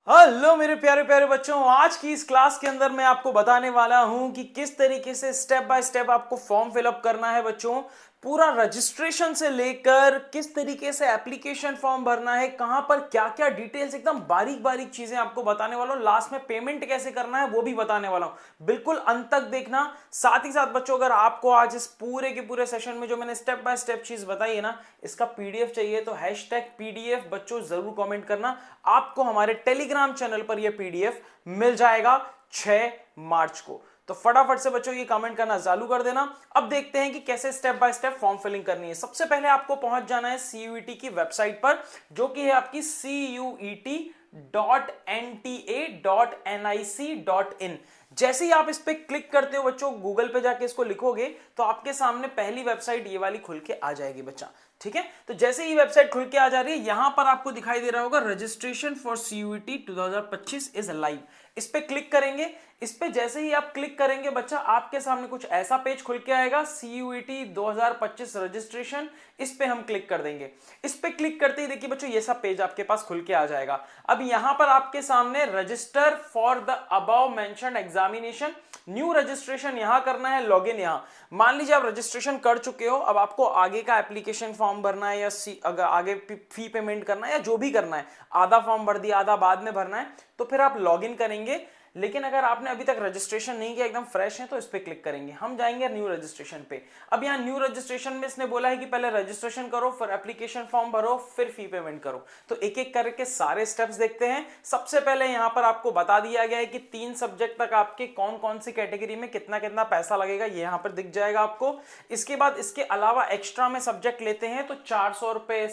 Hello मेरे प्यारे प्यारे बच्चों, आज की इस क्लास के अंदर मैं आपको बताने वाला हूं कि किस तरीके से स्टेप बाय स्टेप आपको फॉर्म फिलअप करना है बच्चों। पूरा रजिस्ट्रेशन से लेकर किस तरीके से एप्लीकेशन फॉर्म भरना है, कहां पर क्या क्या डिटेल्स, एकदम बारीक बारीक चीजें आपको बताने वाला हूं। लास्ट में पेमेंट कैसे करना है वो भी बताने वाला हूं, बिल्कुल अंत तक देखना। साथ ही साथ बच्चों, अगर आपको आज इस पूरे के पूरे सेशन में जो मैंने स्टेप बाय स्टेप चीज बताई है ना, इसका पीडीएफ चाहिए तो हैशटैग पीडीएफ बच्चों जरूर कमेंट करना। आपको हमारे टेलीग्राम चैनल पर यह पीडीएफ मिल जाएगा 6 मार्च को। तो फटाफट से बच्चों ये कमेंट करना चालू कर देना। अब देखते हैं कि कैसे step by step form filling करनी है। सबसे पहले आपको पहुंच जाना है CUET की वेबसाइट पर, जो कि है आपकी CUET.nta.nic.in। जैसे ही आप इस पे क्लिक करते हो बच्चों, गूगल पे जाके इसको लिखोगे तो आपके सामने पहली वेबसाइट ये वाली खुल के आ जाएगी बच्चा। ठीक है, तो जैसे ही वेबसाइट खुल के आ जा रही है, यहां पर आपको दिखाई दे रहा होगा registration for CUET 2025 is live. इस पे क्लिक करेंगे। इस पे जैसे ही आप क्लिक करेंगे बच्चा, आपके सामने कुछ ऐसा पेज खुल के आएगा, CUET 2025 रजिस्ट्रेशन। इस पे हम क्लिक कर देंगे। इस पे क्लिक करते ही देखिए बच्चों, ये सब पेज आपके पास खुल के आ जाएगा। अब यहां पर आपके सामने register for the above mentioned examination, new registration यहां करना है, लॉगिन यहां। मान लीजिए आप रजिस्ट्रेशन कर चुके हो, अब आपको आगे का एप्लीकेशन फॉर्म भरना है या अगर आगे फी पेमेंट करना है या जो भी करना है, आधा फॉर्म भर दिया आधा बाद में भरना है, तो फिर आप लॉगिन करेंगे। लेकिन अगर आपने अभी तक रजिस्ट्रेशन नहीं किया, एकदम फ्रेश है, तो इस पे क्लिक करेंगे। हम जाएंगे न्यू रजिस्ट्रेशन पे। अब यहाँ न्यू रजिस्ट्रेशन में इसने बोला है कि पहले रजिस्ट्रेशन करो, फिर एप्लीकेशन फॉर्म भरो, फिर फी पेमेंट करो। तो एक एक करके सारे स्टेप्स देखते हैं। सबसे पहले यहाँ पर आपको बता दिया गया है कि 3 सब्जेक्ट तक आपके कौन कौन सी कैटेगरी में कितना कितना पैसा लगेगा, ये यहाँ पर दिख जाएगा आपको। इसके बाद इसके अलावा एक्स्ट्रा में सब्जेक्ट लेते हैं तो 400 रुपए,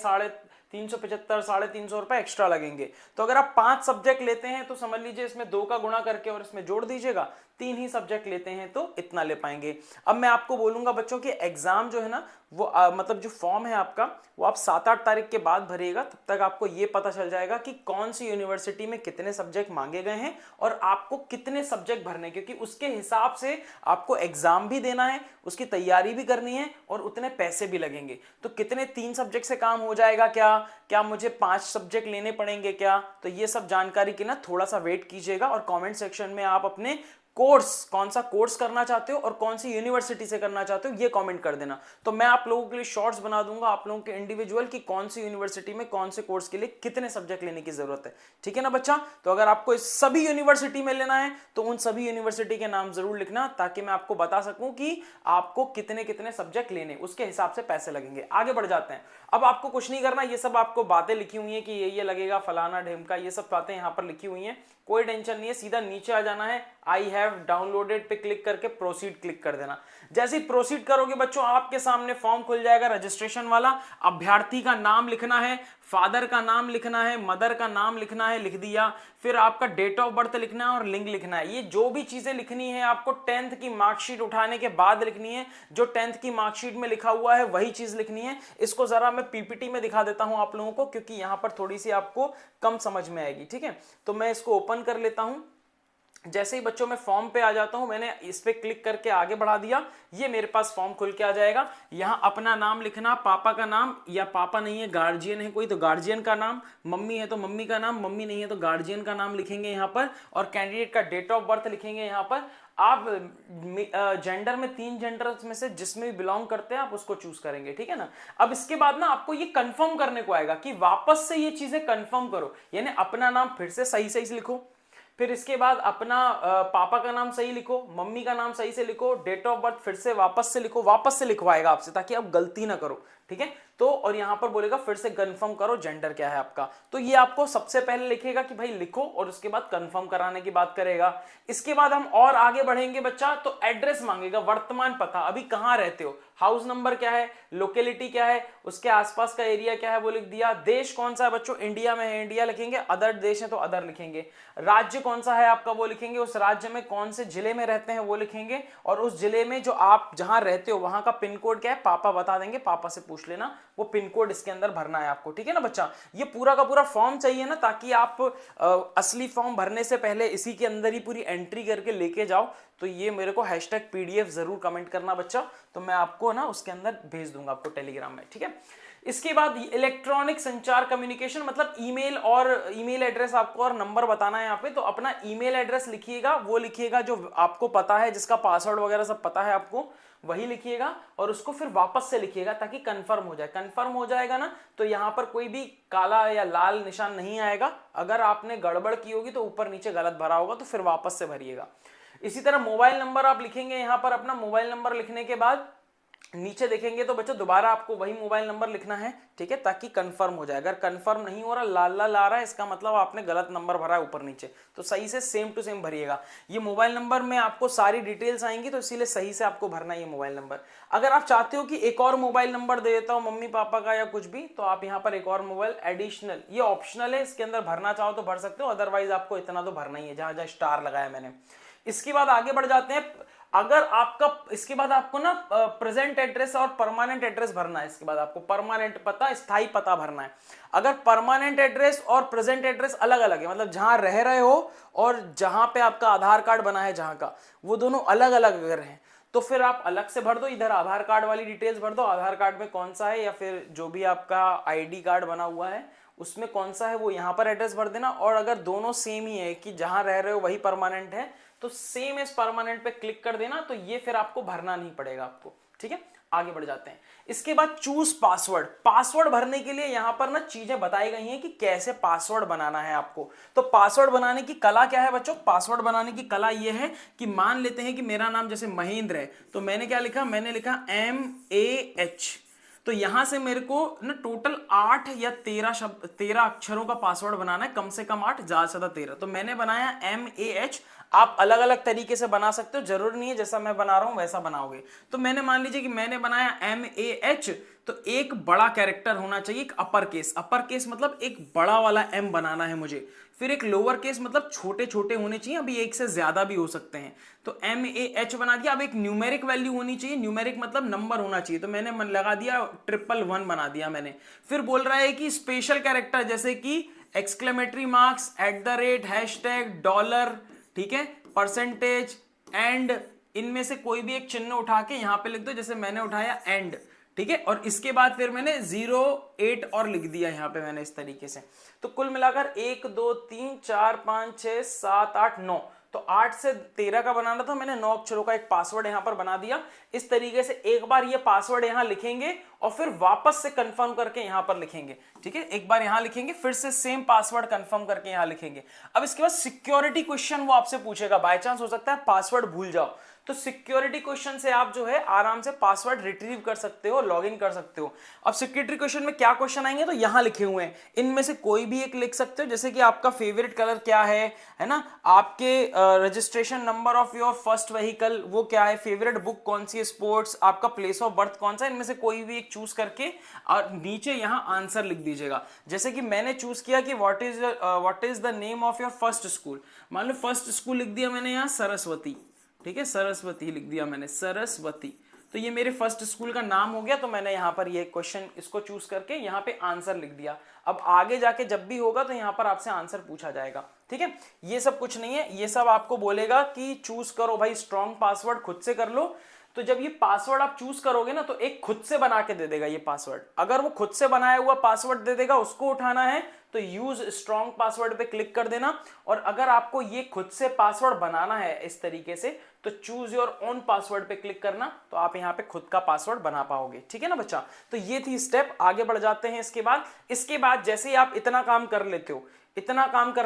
375, 350 रुपए एक्स्ट्रा लगेंगे। तो अगर आप 5 सब्जेक्ट लेते हैं तो समझ लीजिए इसमें 2 का गुणा करके और इसमें जोड़ दीजिएगा। 3 ही सब्जेक्ट लेते हैं तो इतना ले पाएंगे। अब मैं आपको बोलूंगा बच्चों कि एग्जाम जो है ना, वो मतलब जो फॉर्म है आपका, वो आप 7-8 तारीख के बाद भरिएगा। तब तक आपको ये पता चल जाएगा कि कौन सी यूनिवर्सिटी में कितने सब्जेक्ट मांगे गए हैं और आपको कितने सब्जेक्ट भरने, क्योंकि उसके हिसाब से आपको एग्जाम भी देना है, उसकी तैयारी भी करनी है और उतने पैसे भी लगेंगे। तो कितने 3 सब्जेक्ट से काम हो जाएगा क्या, क्या मुझे 5 सब्जेक्ट लेने पड़ेंगे क्या, तो ये सब जानकारी के ना थोड़ा सा वेट कीजिएगा और कमेंट सेक्शन में आप अपने कोर्स, कौन सा कोर्स करना चाहते हो और कौन सी यूनिवर्सिटी से करना चाहते हो, ये कमेंट कर देना। तो मैं आप लोगों के लिए शॉर्ट्स बना दूंगा, आप लोगों के इंडिविजुअल की कौन सी यूनिवर्सिटी में कौन से कोर्स के लिए कितने सब्जेक्ट लेने की जरूरत है। ठीक है ना बच्चा। तो अगर आपको इस सभी यूनिवर्सिटी में लेना है तो उन सभी यूनिवर्सिटी के नाम जरूर लिखना, ताकि मैं आपको बता सकूं कि आपको कितने कितने सब्जेक्ट लेने, उसके हिसाब से पैसे लगेंगे। आगे बढ़ जाते हैं। अब आपको कुछ नहीं करना, ये सब आपको बातें लिखी हुई है कि ये लगेगा, फलाना ढेमका, ये सब बातें यहां पर लिखी हुई हैं। कोई टेंशन नहीं है, सीधा नीचे आ जाना है, आई हैव डाउनलोडेड पे क्लिक करके प्रोसीड क्लिक कर देना। जैसे ही प्रोसीड करोगे बच्चों, आपके सामने फॉर्म खुल जाएगा रजिस्ट्रेशन वाला। अभ्यर्थी का नाम लिखना है, फादर का नाम लिखना है, मदर का नाम लिखना है, लिख दिया। फिर आपका डेट ऑफ बर्थ लिखना है और लिंक लिखना है। ये जो भी चीजें लिखनी है आपको 10th की मार्कशीट उठाने के बाद लिखनी है। जो 10th की मार्कशीट में लिखा हुआ है वही चीज लिखनी है। इसको जरा मैं पीपीटी में दिखा देता हूं आप लोगों को, क्योंकि यहां पर थोड़ी सी आपको कम समझ में आएगी। ठीक है, तो मैं इसको ओपन कर लेता हूं। जैसे ही बच्चों मैं फॉर्म पे आ जाता हूं, मैंने इस पे क्लिक करके आगे बढ़ा दिया, ये मेरे पास फॉर्म खुल के आ जाएगा। यहां अपना नाम लिखना, पापा का नाम, या पापा नहीं है गार्जियन है कोई तो गार्जियन का नाम, मम्मी है तो मम्मी का नाम, मम्मी नहीं है तो गार्जियन का नाम लिखेंगे यहां पर, और कैंडिडेट का डेट ऑफ बर्थ लिखेंगे यहां पर। आप जेंडर में 3 जेंडर में से जिसमें भी बिलोंग करते हैं आप उसको चूज करेंगे। ठीक है ना। अब इसके बाद ना आपको ये कंफर्म करने को आएगा कि वापस से ये चीजें कंफर्म करो, यानी अपना नाम फिर से सही सही से लिखो, फिर इसके बाद अपना पापा का नाम सही लिखो, मम्मी का नाम सही से लिखो, डेट ऑफ बर्थ फिर से वापस से लिखो। वापस से लिखवाएगा आपसे ताकि आप गलती ना करो। ठीक है, तो और यहां पर बोलेगा फिर से कंफर्म करो जेंडर क्या है आपका। तो ये आपको सबसे पहले लिखेगा कि भाई लिखो, और उसके बाद कंफर्म कराने की बात करेगा। इसके बाद हम और आगे बढ़ेंगे बच्चा, तो एड्रेस मांगेगा, वर्तमान पता, अभी कहां रहते हो, हाउस नंबर क्या है, लोकेलिटी क्या है, उसके आसपास का एरिया क्या है वो लिख दिया। देश कौन सा है बच्चों, इंडिया में है इंडिया लिखेंगे, अदर देश है तो अदर लिखेंगे। राज्य कौन सा है आपका वो लिखेंगे, उस राज्य में कौन से जिले में रहते हैं वो लिखेंगे, और उस जिले में जो आप जहां रहते हो वहां का पिन कोड क्या है पापा बता देंगे, पापा से पूछ लेना, वो पिन कोड इसके अंदर भरना है आपको। ठीक है ना बच्चा। ये पूरा का पूरा फॉर्म चाहिए ना, ताकि आप असली फॉर्म भरने से पहले इसी के अंदर ही पूरी एंट्री करके लेके जाओ। तो ये मेरे को #पीडीएफ जरूर कमेंट करना बच्चा, तो मैं आपको ना उसके अंदर भेज दूंगा आपको टेलीग्राम में। ठीक है, इसके बाद इलेक्ट्रॉनिक संचार कम्युनिकेशन, मतलब ईमेल और ईमेल एड्रेस आपको और नंबर बताना है यहाँ पे, तो अपना ईमेल एड्रेस लिखिएगा, वो लिखिएगा जो आपको पता है, जिसका पासवर्ड वगैरह सब पता है आपको, वही लिखिएगा और उसको फिर वापस से लिखिएगा ताकि कंफर्म हो जाए। कंफर्म हो जाएगा ना तो यहां पर कोई भी काला या लाल निशान नहीं आएगा। अगर आपने गड़बड़ की होगी तो ऊपर नीचे गलत भरा होगा तो फिर वापस से भरिएगा। इसी तरह मोबाइल नंबर आप लिखेंगे यहां पर, अपना मोबाइल नंबर लिखने के बाद नीचे देखेंगे तो बच्चों दोबारा आपको वही मोबाइल नंबर लिखना है, ठीक है, ताकि कंफर्म हो जाए। अगर कंफर्म नहीं हो रहा, लाल लाल आ रहा है, इसका मतलब आपने गलत नंबर भरा है ऊपर नीचे, तो सही से सेम टू सेम भरिएगा। ये मोबाइल नंबर में आपको सारी डिटेल्स आएंगी तो इसीलिए सही से आपको भरना है ये मोबाइल नंबर। अगर आप चाहते हो कि एक और मोबाइल नंबर दे देता हूं मम्मी पापा का या कुछ भी, तो आप यहाँ पर एक और मोबाइल एडिशनल, ये ऑप्शनल है, इसके अंदर भरना चाहो तो भर सकते हो, अदरवाइज आपको इतना तो भरना ही है जहां जहां स्टार लगाया मैंने। इसके बाद आगे बढ़ जाते हैं। अगर आपका इसके बाद आपको ना प्रेजेंट एड्रेस और परमानेंट एड्रेस भरना है। इसके बाद आपको परमानेंट पता, स्थायी पता भरना है। अगर परमानेंट एड्रेस और प्रेजेंट एड्रेस अलग अलग है, मतलब जहां रह रहे हो और जहां पे आपका आधार कार्ड बना है जहां का, वो दोनों अलग अलग अगर हैं तो फिर आप अलग से भर दो। इधर आधार कार्ड वाली डिटेल्स भर दो, आधार कार्ड में कौन सा है या फिर जो भी आपका आईडी कार्ड बना हुआ है उसमें कौन सा है वो यहाँ पर एड्रेस भर देना। और अगर दोनों सेम ही है कि जहां रह रहे हो वही परमानेंट है तो सेम एज परमानेंट पे क्लिक कर देना, तो ये फिर आपको भरना नहीं पड़ेगा आपको, ठीक है। आगे बढ़ जाते हैं। इसके बाद चूज पासवर्ड। पासवर्ड भरने के लिए यहां पर ना चीजें बताई गई हैं कि कैसे पासवर्ड बनाना है आपको। तो पासवर्ड बनाने की कला क्या है बच्चों? पासवर्ड बनाने की कला ये है कि मान लेते हैं कि मेरा नाम जैसे महेंद्र है, तो मैंने क्या लिखा, मैंने लिखा MAH। तो यहां से मेरे को ना टोटल 8 या 13 अक्षरों का पासवर्ड बनाना है, कम से कम 8, ज्यादा से ज्यादा 13। तो मैंने बनाया MAH। आप अलग अलग तरीके से बना सकते हो, जरूर नहीं है जैसा मैं बना रहा हूं वैसा बनाओगे। तो मैंने मान लीजिए कि मैंने बनाया MAH, तो एक बड़ा कैरेक्टर होना चाहिए, एक अपर केस। अपर केस मतलब एक बड़ा वाला M बनाना है मुझे। फिर एक लोअर केस मतलब छोटे छोटे होने चाहिए, अभी एक से ज्यादा भी हो सकते हैं। तो MAH बना दिया। अब एक न्यूमेरिक वैल्यू होनी चाहिए, न्यूमेरिक मतलब नंबर होना चाहिए, तो मैंने मन लगा दिया 111 बना दिया मैंने। फिर बोल रहा है कि स्पेशल कैरेक्टर जैसे कि एक्सक्लेमेटरी मार्क्स, @ हैशटैग, $, ठीक है, परसेंटेज, एंड, इनमें से कोई भी एक चिन्ह उठा के यहां पे लिख दो, जैसे मैंने उठाया एंड, ठीक है। और इसके बाद फिर मैंने 08 और लिख दिया यहां पे मैंने इस तरीके से। तो कुल मिलाकर 1 2 3 4 5 6 7 8 9, तो 8 से 13 का बनाना था, मैंने 9 अक्षरों का एक पासवर्ड यहां पर बना दिया। इस तरीके से एक बार ये पासवर्ड यहां लिखेंगे और फिर वापस से कंफर्म करके यहां पर लिखेंगे, ठीक है। एक बार यहां लिखेंगे, फिर से सेम पासवर्ड कंफर्म करके यहां लिखेंगे। अब इसके बाद सिक्योरिटी क्वेश्चन वो आपसे पूछेगा, बाय चांस हो सकता है पासवर्ड भूल जाओ, तो सिक्योरिटी क्वेश्चन से आप जो है आराम से पासवर्ड रिट्रीव कर सकते हो, लॉगिन कर सकते हो। अब सिक्योरिटी क्वेश्चन में क्या क्वेश्चन आएंगे तो यहां लिखे हुए हैं, इनमें से कोई भी एक लिख सकते हो, जैसे कि आपका फेवरेट कलर क्या है ना, आपके registration number of your first vehicle वो क्या है, फेवरेट बुक कौन सी है, स्पोर्ट्स, आपका प्लेस ऑफ बर्थ कौन सा है, इनमें से कोई भी एक चूज करके और नीचे यहां आंसर लिख दीजिएगा। जैसे कि मैंने चूज किया कि what is the name of your first school, मान लो फर्स्ट स्कूल लिख दिया मैंने यहां सरस्वती, ठीक है, सरस्वती लिख दिया मैंने, सरस्वती। तो ये मेरे फर्स्ट स्कूल का नाम हो गया, तो मैंने यहां पर ये क्वेश्चन इसको चूज करके यहां पे आंसर लिख दिया। अब आगे जाके जब भी होगा तो यहां पर आपसे आंसर पूछा जाएगा, ठीक है। ये सब कुछ नहीं है, ये सब आपको बोलेगा कि चूज करो भाई स्ट्रॉन्ग पासवर्ड, खुद से कर लो। तो जब ये पासवर्ड आप चूज करोगे ना तो एक खुद से बना के दे देगा ये पासवर्ड। अगर वो खुद से बनाया हुआ पासवर्ड दे देगा, उसको उठाना है तो यूज स्ट्रॉन्ग पासवर्ड पे क्लिक कर देना। और अगर आपको ये खुद से पासवर्ड बनाना है इस तरीके से तो चूज योर ओन पासवर्ड पे क्लिक करना, तो आप यहाँ पे खुद का पासवर्ड बना पाओगे, ठीक है ना बच्चा। तो ये थी स्टेप। आगे बढ़ जाते हैं। इसके बाद जैसे ही आप इतना काम कर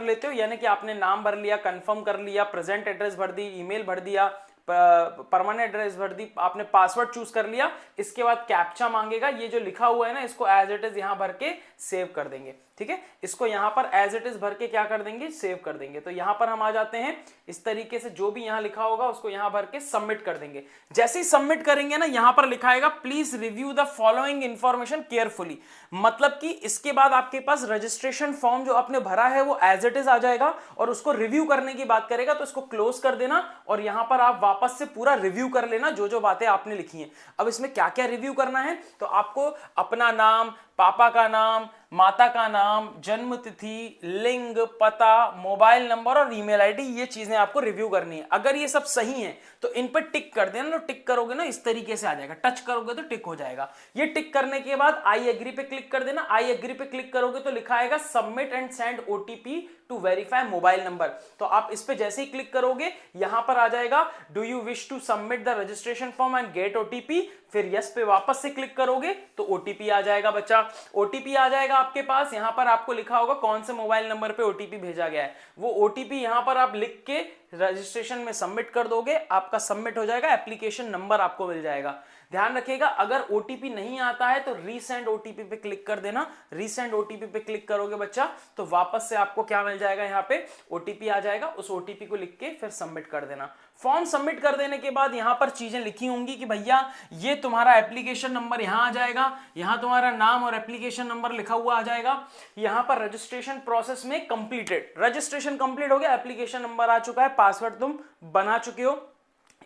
लेते हो यानी कि आपने नाम भर लिया, कंफर्म कर लिया, प्रेजेंट एड्रेस भर दी, ईमेल भर दिया, परमानेंट एड्रेस भर दी, आपने पासवर्ड चूज कर लिया, इसके बाद कैप्चा मांगेगा, ये जो लिखा हुआ है ना इसको एज इट इज यहां भर के सेव कर देंगे, ठीक है। इसको यहां पर एज इट इज भर के क्या कर देंगे, सेव कर देंगे। तो यहां पर हम आ जाते हैं, इस तरीके से जो भी यहां लिखा होगा उसको यहां भर के सबमिट कर देंगे। जैसे ही सबमिट करेंगे ना यहां पर लिखा आएगा please review the following information carefully, मतलब कि इसके बाद आपके पास रजिस्ट्रेशन फॉर्म जो आपने भरा है वो एज इट इज आ जाएगा और उसको रिव्यू करने की बात करेगा, तो इसको क्लोज कर देना और यहां पर आप वापस से पूरा रिव्यू कर लेना जो जो बातें आपने लिखी हैं। अब इसमें क्या क्या रिव्यू करना है, तो आपको अपना नाम, पापा का नाम, माता का नाम, जन्म तिथि, लिंग, पता, मोबाइल नंबर और ईमेल आईडी, ये चीजें आपको रिव्यू करनी है। अगर ये सब सही है तो इन पर टिक कर देना। तो टिक करोगे ना इस तरीके से आ जाएगा, टच करोगे तो टिक हो जाएगा। ये टिक करने के बाद आई एग्री पे क्लिक कर देना। आई एग्री पे क्लिक करोगे तो लिखा आएगा submit and send OTP to verify mobile number. तो आप इस पे जैसे ही क्लिक करोगे यहां पर आ जाएगा do you wish to submit the registration form and get OTP. फिर यस पे वापस से क्लिक करोगे तो ओटीपी आ जाएगा बच्चा। ओटीपी आ जाएगा आपके पास, यहां पर आपको लिखा होगा कौन से मोबाइल नंबर पे ओटीपी भेजा गया है। वो ओटीपी यहां पर आप लिख के रजिस्ट्रेशन में सबमिट कर दोगे, आपका सबमिट हो जाएगा, एप्लीकेशन नंबर आपको मिल जाएगा। ध्यान रखिएगा अगर ओटीपी नहीं आता है तो रीसेंड ओटीपी पे क्लिक कर देना। रीसेंड ओटीपी पे क्लिक करोगे बच्चा तो वापस से आपको क्या मिल जाएगा, यहाँ पे ओटीपी आ जाएगा। उस ओटीपी को लिख के फिर सबमिट कर देना। फॉर्म सबमिट कर देने के बाद यहां पर चीजें लिखी होंगी कि भैया ये तुम्हारा एप्लीकेशन नंबर यहां आ जाएगा, यहां तुम्हारा नाम और एप्लीकेशन नंबर लिखा हुआ आ जाएगा। यहां पर रजिस्ट्रेशन प्रोसेस में कंप्लीटेड, रजिस्ट्रेशन कंप्लीट हो गया, एप्लीकेशन नंबर आ चुका है, पासवर्ड तुम बना चुके हो,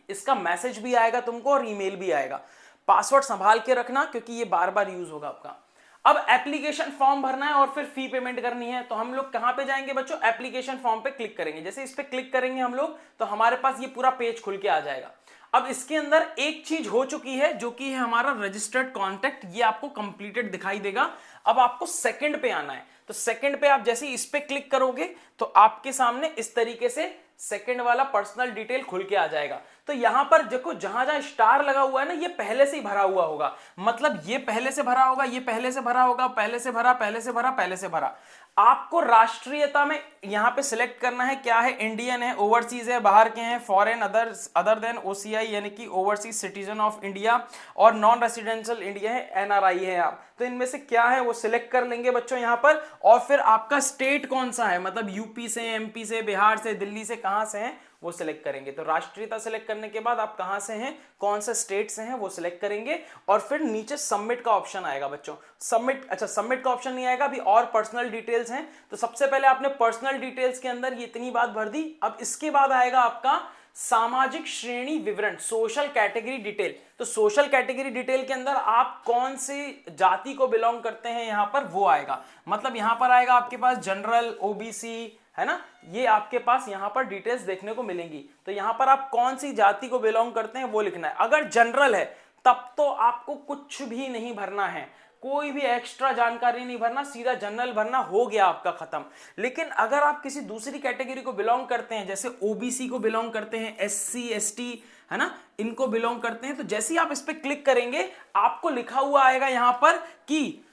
इसका मैसेज भी आएगा तुमको और ईमेल भी आएगा। पासवर्ड संभाल के रखना क्योंकि ये बार बार यूज होगा आपका। अब एप्लीकेशन फॉर्म भरना है और फिर फी पेमेंट करनी है। तो हम लोग कहां पे जाएंगे बच्चों, एप्लीकेशन फॉर्म पे क्लिक करेंगे। जैसे इस पे क्लिक करेंगे हम लोग तो हमारे पास ये पूरा पेज खुल के आ जाएगा। अब इसके अंदर एक चीज हो चुकी है जो कि है हमारा रजिस्टर्ड कॉन्टैक्ट, ये आपको कंप्लीटेड दिखाई देगा। अब आपको सेकंड पे आना है। तो सेकंड पे आप जैसे इस पे क्लिक करोगे तो आपके सामने इस तरीके से सेकंड वाला पर्सनल डिटेल खुल के आ जाएगा। तो यहां पर देखो जहां जहां स्टार लगा हुआ है ना, ये पहले से ही भरा हुआ होगा। मतलब ये पहले से भरा होगा, ये पहले से भरा होगा, पहले से भरा, पहले से भरा, पहले से भरा। आपको राष्ट्रीयता में यहां पे सिलेक्ट करना है, क्या है, इंडियन है, ओवरसीज है, बाहर के हैं, फॉरेन, अदर देन ओसीआई यानी कि ओवरसीज सिटीजन ऑफ इंडिया, और नॉन रेसिडेंशियल इंडिया है, एनआरआई है आप। तो इनमें से क्या है वो सिलेक्ट कर लेंगे बच्चों यहां पर। और फिर आपका स्टेट कौन सा है, मतलब यूपी से, एमपी से, बिहार से, दिल्ली से, कहां से हैं वो सिलेक्ट करेंगे। तो राष्ट्रीयता सिलेक्ट करने के बाद आप कहां से हैं, कौन से स्टेट से हैं वो सिलेक्ट करेंगे। और फिर नीचे सबमिट का ऑप्शन आएगा बच्चों। सबमिट, अच्छा सबमिट का ऑप्शन नहीं आएगा, अभी और पर्सनल डिटेल्स हैं। तो सबसे पहले आपने पर्सनल डिटेल्स के अंदर ये इतनी बात भर दी। अब इसके बाद आएगा आपका सामाजिक श्रेणी विवरण, सोशल कैटेगरी डिटेल। तो सोशल कैटेगरी डिटेल के अंदर आप कौन सी जाति को बिलोंग करते हैं यहां पर वो आएगा। मतलब यहां पर आएगा आपके पास जनरल, ओबीसी, है ना, ये आपके पास यहां पर डिटेल्स देखने को मिलेंगी। तो यहां पर आप कौन सी जाति को बिलोंग करते हैं वो लिखना है। अगर जनरल है तब तो आपको कुछ भी नहीं भरना है, कोई भी एक्स्ट्रा जानकारी नहीं भरना, सीधा जनरल भरना, हो गया आपका खत्म। लेकिन अगर आप किसी दूसरी कैटेगरी को बिलोंग करते हैं, जैसे ओबीसी को बिलोंग करते हैं, एससी एसटी, है ना, इनको बिलोंग करते हैं, तो जैसे ही आप इस पे क्लिक करेंगे आपको लिखा हुआ आएगा यहां पर कि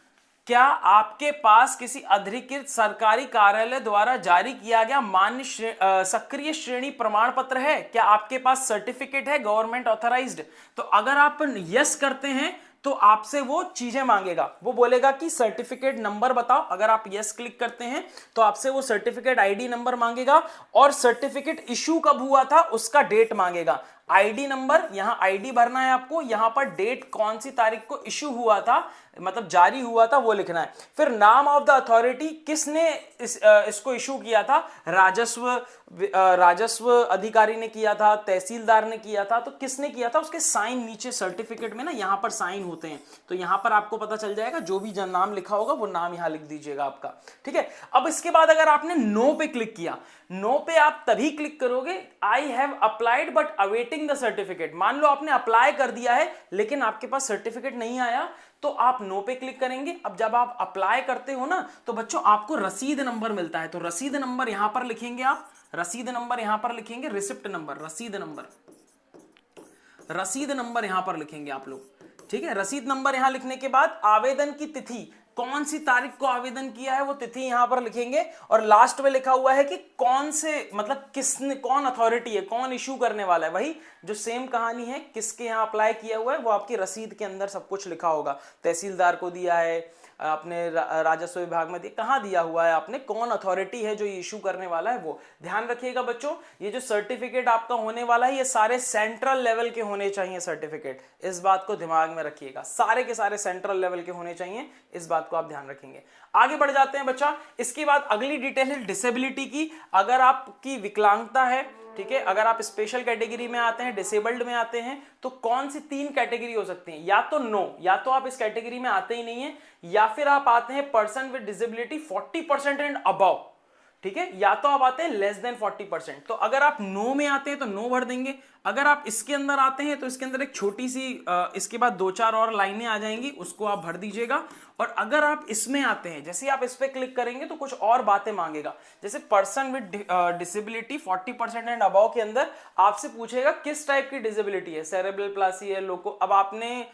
क्या आपके पास किसी अधिकृत सरकारी कार्यालय द्वारा जारी किया गया मान्य सक्रिय श्रेणी प्रमाण पत्र है, क्या आपके पास सर्टिफिकेट है गवर्नमेंट ऑथराइज्ड। तो अगर आप यस करते हैं तो आपसे वो चीजें मांगेगा, वो बोलेगा कि सर्टिफिकेट नंबर बताओ। अगर आप यस क्लिक करते हैं तो आपसे वो सर्टिफिकेट आईडी नंबर मांगेगा और सर्टिफिकेट इशू कब हुआ था उसका डेट मांगेगा। आईडी नंबर, यहां आईडी भरना है आपको, यहां पर डेट कौन सी तारीख को इशू हुआ था, मतलब जारी हुआ था वो लिखना है। फिर नाम ऑफ द अथॉरिटी, किसने इसको इशू किया था, राजस्व अधिकारी ने किया था, तहसीलदार ने किया था, तो किसने किया था उसके साइन नीचे सर्टिफिकेट में ना यहां पर साइन होते हैं। तो यहां पर आपको पता चल जाएगा, जो भी नाम लिखा होगा वो नाम यहां लिख दीजिएगा आपका, ठीक है। अब इसके बाद अगर आपने नो पे क्लिक किया, नो पे आप तभी क्लिक करोगे I have applied but awaiting the certificate. मान लो आपने अप्लाई कर दिया है लेकिन आपके पास सर्टिफिकेट नहीं आया, तो आप नो पे क्लिक करेंगे। अब जब आप अप्लाई करते हो ना तो बच्चों आपको रसीद नंबर मिलता है, तो रसीद नंबर यहां पर लिखेंगे आप, रसीद नंबर यहां पर लिखेंगे, रिसिप्ट नंबर, रसीद नंबर यहां पर लिखेंगे आप लोग, ठीक है। रसीद नंबर यहां लिखने के बाद आवेदन की तिथि, कौन सी तारीख को आवेदन किया है वो तिथि यहां पर लिखेंगे। और लास्ट में लिखा हुआ है कि कौन से, मतलब किसने, कौन अथॉरिटी है, कौन इशू करने वाला है, वही जो सेम कहानी है, किसके यहां अप्लाई किया हुआ है वो आपकी रसीद के अंदर सब कुछ लिखा होगा। तहसीलदार को दिया है आपने, राजस्व विभाग में कहां दिया हुआ है आपने, कौन अथॉरिटी है जो इशू करने वाला है वो। ध्यान रखिएगा बच्चों, ये जो सर्टिफिकेट आपका होने वाला है ये सारे सेंट्रल लेवल के होने चाहिए सर्टिफिकेट, इस बात को दिमाग में रखिएगा, सारे के सारे सेंट्रल लेवल के होने चाहिए, इस बात को आप ध्यान रखेंगे। आगे बढ़ जाते हैं बच्चा। इसके बाद अगली डिटेल है डिसेबिलिटी की। अगर आपकी विकलांगता है ठीक है। अगर आप स्पेशल कैटेगरी में आते हैं, डिसेबल्ड में आते हैं, तो कौन सी 3 कैटेगरी हो सकती हैं? या तो नो, या तो आप इस कैटेगरी में आते ही नहीं है, या फिर आप आते हैं person with disability 40% and above, ठीक है, या तो आप आते हैं लेस देन 40%। तो अगर आप नो में आते हैं तो नो भर देंगे। अगर आप इसके अंदर आते हैं तो इसके अंदर एक छोटी सी इसके बाद 2-4 और लाइनें आ जाएंगी, उसको आप भर दीजिएगा। और अगर आप इसमें आते हैं, जैसे आप इस पे क्लिक करेंगे तो कुछ और बातें मांगेगा, जैसे person with disability 40% and above के अंदर आपसे पूछेगा किस टाइप की डिसेबिलिटी है, सेरेब्रल प्लासी है, लोको। अब आपने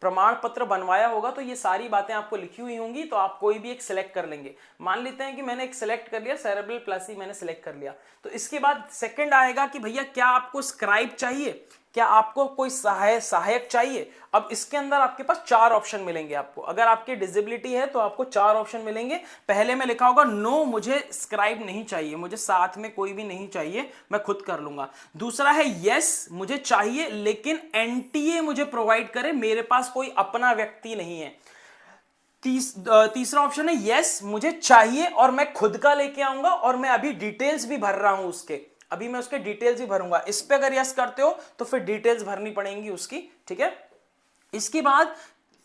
प्रमाण पत्र बनवाया होगा तो ये सारी बातें आपको लिखी हुई होंगी, तो आप कोई भी एक सिलेक्ट कर लेंगे। मान लेते हैं कि मैंने एक सिलेक्ट कर लिया, सेरेब्रल प्लासी मैंने सिलेक्ट कर लिया। तो इसके बाद सेकंड आएगा कि भैया क्या आपको स्क्राइब चाहिए, क्या आपको कोई सहायक चाहिए। अब इसके अंदर आपके पास 4 ऑप्शन मिलेंगे आपको। अगर आपकी डिसेबिलिटी है तो आपको 4 ऑप्शन मिलेंगे। पहले में लिखा होगा नो, मुझे स्क्राइब नहीं चाहिए, मुझे साथ में कोई भी नहीं चाहिए, मैं खुद कर लूंगा। दूसरा है यस, मुझे चाहिए लेकिन एनटीए मुझे प्रोवाइड करे, मेरे पास कोई अपना व्यक्ति नहीं है। तीसरा ऑप्शन है यस, मुझे चाहिए और मैं खुद का लेके आऊंगा और मैं अभी डिटेल्स भी भर रहा हूं उसके, अभी मैं उसके डिटेल्स भी भरूंगा। इस पे अगर यस करते हो तो फिर डिटेल्स भरनी पड़ेंगी उसकी, ठीक है। इसके बाद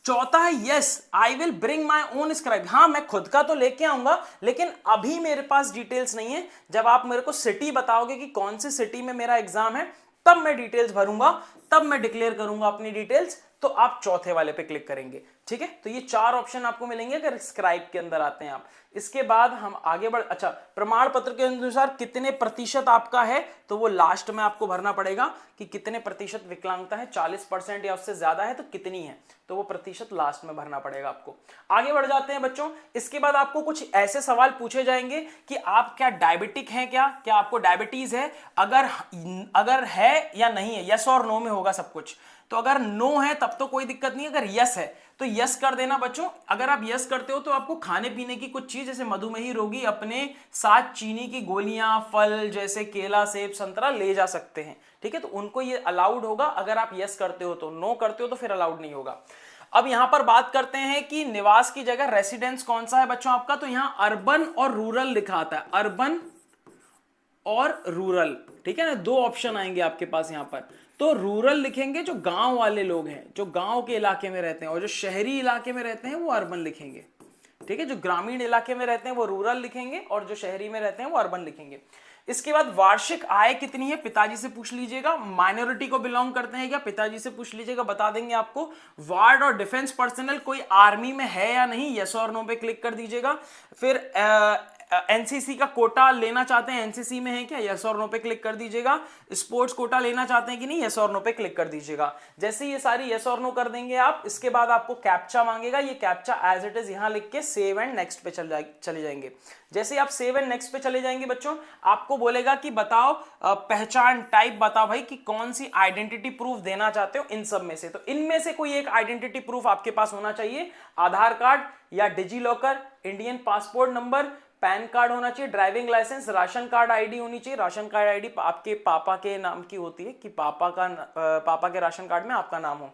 चौथा है yes I will bring my own scribe, हाँ मैं खुद का तो लेके आऊंगा लेकिन अभी मेरे पास डिटेल्स नहीं है। जब आप मेरे को सिटी बताओगे कि कौन सी सिटी में मेरा एग्जाम है, तब मैं डिटेल्स भरूंगा, तब मैं डिक्लेयर करूंगा अपनी डिटेल्स, तो आप चौथे वाले पे क्लिक करेंगे, ठीक है। तो ये 4 ऑप्शन आपको मिलेंगे अगर स्क्राइब के अंदर आते हैं आप। इसके बाद हम आगे बढ़, अच्छा प्रमाण पत्र के अनुसार कितने प्रतिशत आपका है, तो वो लास्ट में आपको भरना पड़ेगा कि कितने प्रतिशत विकलांगता है, 40% या उससे ज्यादा है तो कितनी है, तो वो प्रतिशत लास्ट में भरना पड़ेगा आपको। आगे बढ़ जाते हैं बच्चों। इसके बाद आपको कुछ ऐसे सवाल पूछे जाएंगे कि आप क्या डायबिटिक हैं, क्या आपको डायबिटीज है, अगर है या नहीं है, यस और नो में होगा सब कुछ। तो अगर नो है तब तो कोई दिक्कत नहीं, अगर यस है तो यस कर देना बच्चों। अगर आप यस करते हो तो आपको खाने पीने की कुछ चीज, जैसे मधुमेही रोगी अपने साथ चीनी की गोलियां, फल जैसे केला, सेब, संतरा ले जा सकते हैं, ठीक है, तो उनको ये अलाउड होगा अगर आप यस करते हो तो। नो करते हो तो फिर अलाउड नहीं होगा। अब यहां पर बात करते हैं कि निवास की जगह, रेसिडेंस कौन सा है बच्चों आपका, तो यहां अर्बन और रूरल लिखा आता है, अर्बन और रूरल, ठीक है ना, 2 ऑप्शन आएंगे आपके पास यहां पर। तो रूरल लिखेंगे जो गांव वाले लोग हैं, जो गांव के इलाके में रहते हैं, और जो शहरी इलाके में रहते हैं वो अर्बन लिखेंगे, ठीक है। जो ग्रामीण इलाके में रहते हैं वो रूरल लिखेंगे और जो शहरी में रहते हैं वो अर्बन लिखेंगे। इसके बाद वार्षिक आय कितनी है, पिताजी से पूछ लीजिएगा। माइनॉरिटी को बिलोंग करते हैं क्या, पिताजी से पूछ लीजिएगा, बता देंगे आपको। वार्ड और डिफेंस पर्सनल कोई आर्मी में है या नहीं, यस और नो पे क्लिक कर दीजिएगा। फिर एनसीसी का कोटा लेना चाहते हैं, एनसीसी में है क्या, यस और नो पे क्लिक कर दीजिएगा। स्पोर्ट्स कोटा लेना चाहते हैं कि नहीं, यस और नो पे क्लिक कर दीजिएगा। जैसे ये सारी यस और नो कर देंगे आप, इसके बाद आपको कैप्चा मांगेगा, ये कैप्चा एज इट इज यहां लिख के सेव एंड नेक्स्ट पे चले जाएंगे। जैसे आप सेव एंड नेक्स्ट पे चले जाएंगे बच्चों, आपको बोलेगा कि बताओ पहचान टाइप बताओ भाई कि कौन सी आइडेंटिटी प्रूफ देना चाहते हो इन सब में से। तो इनमें से कोई एक आइडेंटिटी प्रूफ आपके पास होना चाहिए, आधार कार्ड या DigiLocker, Indian passport number, PAN card होना चाहिए, driving licence, ration card ID होनी चाहिए। राशन कार्ड आईडी आपके पापा के नाम की होती है कि पापा के राशन कार्ड में आपका नाम हो।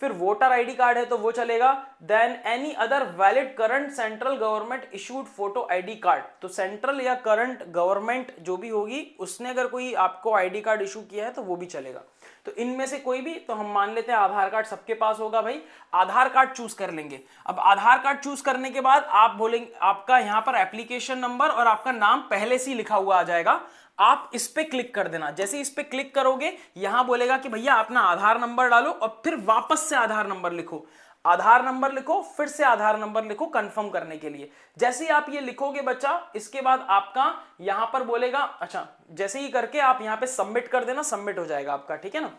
फिर वोटर आईडी कार्ड है तो वो चलेगा। Then any other valid current central government issued photo ID card, तो सेंट्रल या करंट गवर्नमेंट जो भी होगी उसने अगर कोई आपको आईडी कार्ड इशू किया है तो वो भी चलेगा। तो इनमें से कोई भी, तो हम मान लेते हैं आधार कार्ड सबके पास होगा भाई, आधार कार्ड चूज कर लेंगे। अब आधार कार्ड चूज करने के बाद आप बोलेंगे, आपका यहां पर एप्लीकेशन नंबर और आपका नाम पहले से ही लिखा हुआ आ जाएगा, आप इस पे क्लिक कर देना। जैसे इस पे क्लिक करोगे यहां बोलेगा कि भैया अपना आधार नंबर डालो और फिर वापस से आधार नंबर लिखो, आधार नंबर लिखो, फिर से आधार नंबर लिखो कंफर्म करने के लिए। जैसे ही आप ये लिखोगे बच्चा, इसके बाद आपका यहां पर बोलेगा, अच्छा जैसे ही करके आप यहां पे सबमिट कर देना, सबमिट हो जाएगा आपका, ठीक है ना।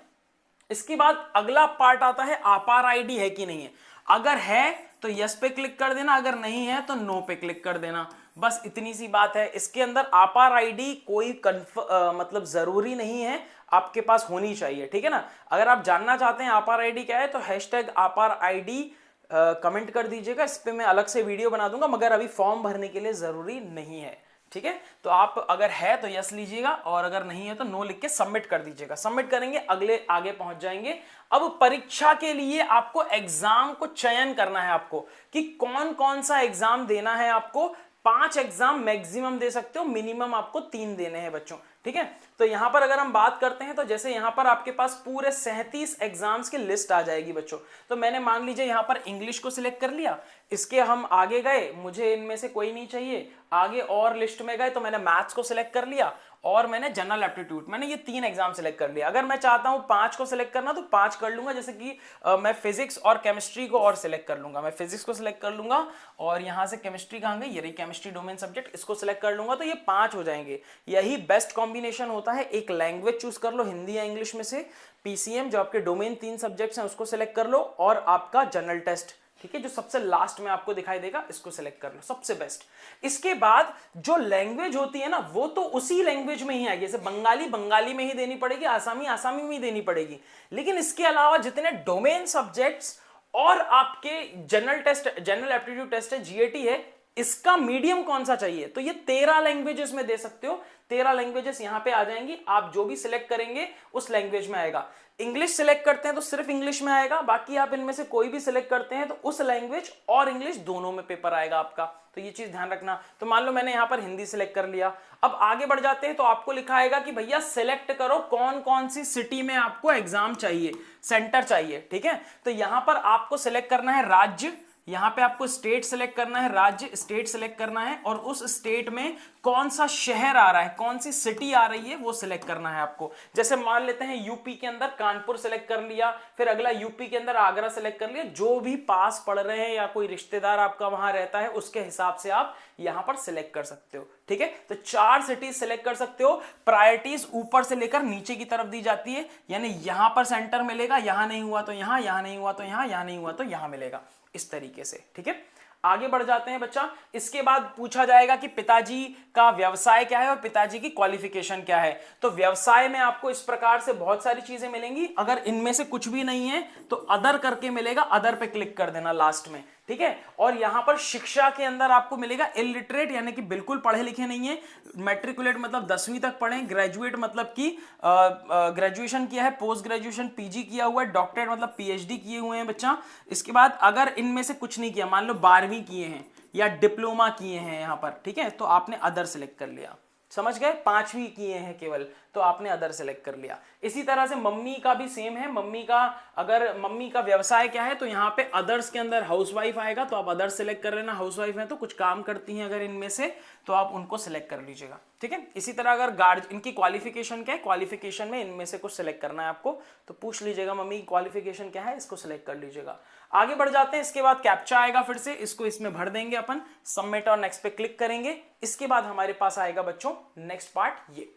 इसके बाद अगला पार्ट आता है आपार आईडी है कि नहीं है। अगर है तो यस पे क्लिक कर देना, अगर नहीं है तो नो पे क्लिक कर देना, बस इतनी सी बात है। इसके अंदर आपार आईडी कोई मतलब जरूरी नहीं है, आपके पास होनी चाहिए, ठीक है ना। अगर आप जानना चाहते हैं आपार आईडी क्या है तो हैशटैग आपार आईडी कमेंट कर दीजिएगा, इस पे मैं अलग से वीडियो बना दूंगा, मगर अभी फॉर्म भरने के लिए जरूरी नहीं है, ठीक है। तो आप अगर है तो यस लीजिएगा और अगर नहीं है तो नो लिख के सबमिट कर दीजिएगा। सबमिट करेंगे अगले आगे पहुंच जाएंगे। अब परीक्षा के लिए आपको एग्जाम को चयन करना है आपको कि कौन कौन सा एग्जाम देना है आपको। 5 एग्जाम मैक्सिमम दे सकते हो, मिनिमम आपको 3 देने हैं बच्चों, ठीक है। तो यहां पर अगर हम बात करते हैं तो जैसे यहां पर आपके पास पूरे 37 एग्जाम्स की लिस्ट आ जाएगी बच्चों। तो मैंने मान लीजिए यहां पर इंग्लिश को सिलेक्ट कर लिया, इसके हम आगे गए, मुझे इनमें से कोई नहीं चाहिए, आगे और लिस्ट में गए तो मैंने मैथ्स को सिलेक्ट कर लिया और मैंने जनरल एप्टीट्यूड, मैंने ये 3 एग्जाम सिलेक्ट कर लिया। अगर मैं चाहता हूं 5 को सिलेक्ट करना तो 5 कर लूंगा, जैसे कि मैं फिजिक्स और केमिस्ट्री को और सिलेक्ट कर लूंगा, मैं फिजिक्स को सिलेक्ट कर लूंगा और यहां से केमिस्ट्री कहां गई, ये रही केमिस्ट्री डोमेन सब्जेक्ट, इसको सिलेक्ट कर लूंगा तो ये 5 हो जाएंगे। यही बेस्ट कॉम्बिनेशन होता है। एक लैंग्वेज चूज कर लो, हिंदी या इंग्लिश में से, पीसीएम जो आपके डोमेन 3 सब्जेक्ट्स हैं उसको सिलेक्ट कर लो, और आपका जनरल टेस्ट, ठीक है, जो सबसे लास्ट में आपको दिखाई देगा, इसको सिलेक्ट कर लो, सबसे बेस्ट। इसके बाद जो लैंग्वेज होती है ना, वो तो उसी लैंग्वेज में ही आएगी, जैसे बंगाली बंगाली में ही देनी पड़ेगी, आसामी आसामी में ही देनी पड़ेगी। लेकिन इसके अलावा जितने डोमेन सब्जेक्ट्स और आपके general test, general aptitude test है, जीएटी है, इसका मीडियम कौन सा चाहिए, तो ये 13 लैंग्वेजेस में दे सकते हो। 13 लैंग्वेजेस यहां पे आ जाएंगी, आप जो भी सिलेक्ट करेंगे उस लैंग्वेज में आएगा। इंग्लिश सिलेक्ट करते हैं तो सिर्फ इंग्लिश में आएगा, बाकी आप इनमें से कोई भी सिलेक्ट करते हैं तो उस लैंग्वेज और इंग्लिश दोनों में पेपर आएगा आपका, तो ये चीज ध्यान रखना। तो मान लो मैंने यहां पर हिंदी सिलेक्ट कर लिया, अब आगे बढ़ जाते हैं तो आपको लिखा आएगा कि भैया सिलेक्ट करो कौन कौन सी सिटी में आपको एग्जाम चाहिए, सेंटर चाहिए, ठीक है। तो यहां पर आपको सिलेक्ट करना है राज्य, यहां पे आपको स्टेट सिलेक्ट करना है, राज्य स्टेट सिलेक्ट करना है, और उस स्टेट में कौन सा शहर आ रहा है, कौन सी सिटी आ रही है वो सिलेक्ट करना है आपको। जैसे मान लेते हैं यूपी के अंदर कानपुर सिलेक्ट कर लिया, फिर अगला यूपी के अंदर आगरा सिलेक्ट कर लिया, जो भी पास पड़ रहे हैं या कोई रिश्तेदार आपका वहां रहता है उसके हिसाब से आप यहां पर सिलेक्ट कर सकते हो, ठीक है। तो 4 सिटीज सिलेक्ट कर सकते हो। प्रायोरिटीज ऊपर से लेकर नीचे की तरफ दी जाती है, यानी यहां पर सेंटर मिलेगा, यहां नहीं हुआ तो यहां, यहां नहीं हुआ तो यहां, यहां नहीं हुआ तो यहां मिलेगा, इस तरीके से, ठीक है। आगे बढ़ जाते हैं बच्चा। इसके बाद पूछा जाएगा कि पिताजी का व्यवसाय क्या है और पिताजी की क्वालिफिकेशन क्या है। तो व्यवसाय में आपको इस प्रकार से बहुत सारी चीजें मिलेंगी, अगर इनमें से कुछ भी नहीं है तो अदर करके मिलेगा, अदर पे क्लिक कर देना लास्ट में, ठीक है। और यहां पर शिक्षा के अंदर आपको मिलेगा इलिटरेट, यानी कि बिल्कुल पढ़े लिखे नहीं है, मैट्रिकुलेट मतलब 10वीं तक पढ़े, ग्रेजुएट मतलब कि ग्रेजुएशन किया है, पोस्ट ग्रेजुएशन पीजी किया हुआ है, डॉक्टरेट मतलब पीएचडी किए हुए हैं बच्चा। इसके बाद अगर इनमें से कुछ नहीं किया, मान लो 12वीं किए हैं या डिप्लोमा किए हैं यहां पर, ठीक है, तो आपने अदर सेलेक्ट कर लिया, समझ गए। 5वीं किए हैं केवल तो आपने अदर सेलेक्ट कर लिया। इसी तरह से मम्मी का भी सेम है, मम्मी का अगर मम्मी का व्यवसाय क्या है तो यहाँ पे अदर्स के अंदर हाउसवाइफ आएगा, तो आप अदर सेलेक्ट कर लेना, हाउसवाइफ है तो कुछ काम करती हैं अगर इनमें से तो आप उनको सिलेक्ट कर लीजिएगा, ठीक है। इसी तरह अगर गार्ड, इनकी क्वालिफिकेशन क्या है, क्वालिफिकेशन में इनमें से कुछ सिलेक्ट करना है आपको, तो पूछ लीजिएगा मम्मी की क्वालिफिकेशन क्या है, इसको सिलेक्ट कर लीजिएगा। आगे बढ़ जाते हैं। इसके बाद कैप्चा आएगा, फिर से इसको इसमें भर देंगे अपन, सबमिट और नेक्स्ट पे क्लिक करेंगे। इसके बाद हमारे पास आएगा बच्चों नेक्स्ट पार्ट, ये